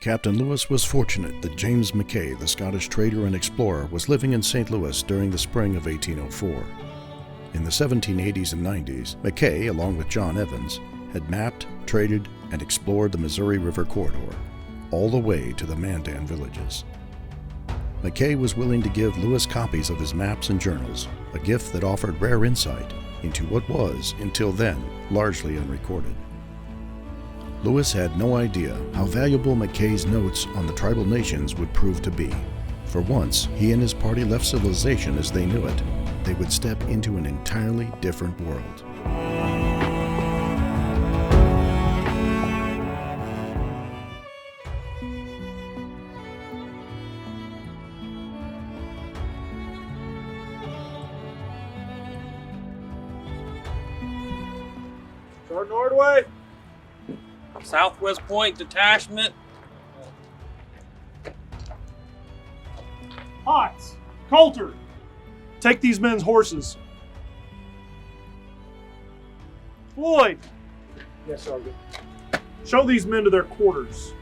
Captain Lewis was fortunate that James Mackay, the Scottish trader and explorer, was living in St. Louis during the spring of 1804. In the 1780s and 90s, Mackay, along with John Evans, had mapped, traded, and explored the Missouri River corridor, all the way to the Mandan villages. Mackay was willing to give Lewis copies of his maps and journals, a gift that offered rare insight into what was, until then, largely unrecorded. Lewis had no idea how valuable Mackay's notes on the tribal nations would prove to be. For once, he and his party left civilization as they knew it. They would step into an entirely different world. Sergeant Ordway. Southwest Point Detachment. Potts, Coulter, take these men's horses. Floyd. Yes, Sergeant. Show these men to their quarters.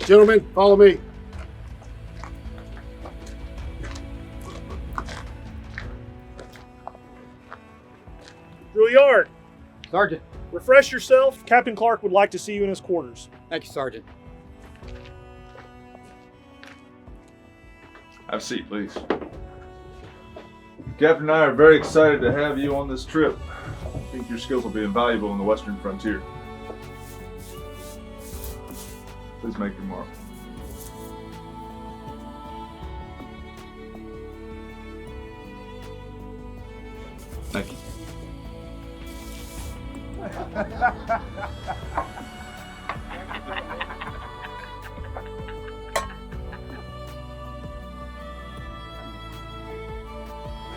Gentlemen, follow me. Drouillard, Sergeant. refresh yourself. Captain Clark would like to see you in his quarters. Thank you, Sergeant. Have a seat, please. Captain and I are very excited to have you on this trip. I think your skills will be invaluable on the western frontier. Please make your mark. Thank you.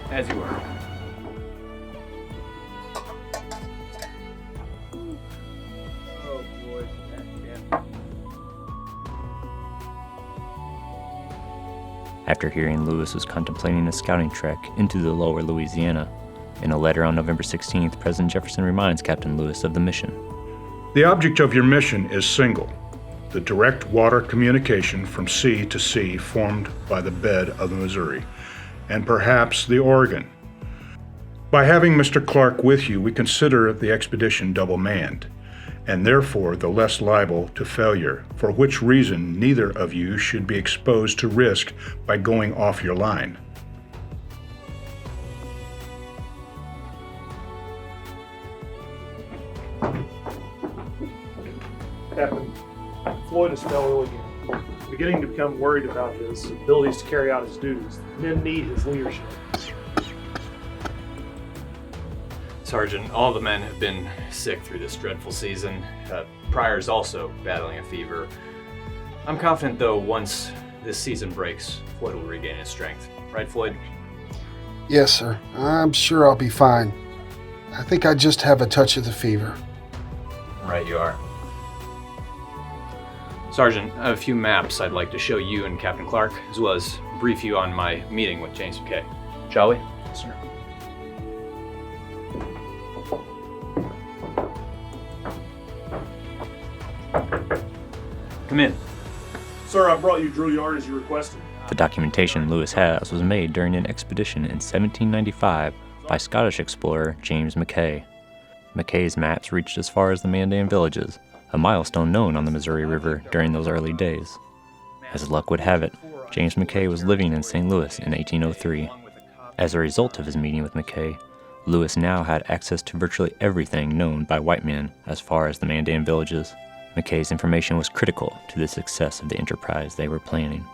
As you were. Oh boy. After hearing Lewis was contemplating a scouting trek into the lower Louisiana, in a letter on November 16th, President Jefferson reminds Captain Lewis of the mission. The object of your mission is single: the direct water communication from sea to sea formed by the bed of the Missouri, and perhaps the Oregon. By having Mr. Clark with you, we consider the expedition double-manned, and therefore the less liable to failure, for which reason neither of you should be exposed to risk by going off your line. Captain, Floyd has fell ill again. Beginning to become worried about his abilities to carry out his duties. Men need his leadership. Sergeant, all the men have been sick through this dreadful season. Pryor's also battling a fever. I'm confident, though, once this season breaks, Floyd will regain his strength. Right, Floyd? Yes, sir. I'm sure I'll be fine. I think I just have a touch of the fever. Right, you are. Sergeant, I have a few maps I'd like to show you and Captain Clark, as well as brief you on my meeting with James Mackay. Shall we? Yes, sir. Come in. Sir, I brought you Drouillard as you requested. The documentation Lewis has was made during an expedition in 1795 by Scottish explorer James Mackay. Mackay's maps reached as far as the Mandan villages, a milestone known on the Missouri River during those early days. As luck would have it, James Mackay was living in St. Louis in 1803. As a result of his meeting with Mackay, Lewis now had access to virtually everything known by white men as far as the Mandan villages. Mackay's information was critical to the success of the enterprise they were planning.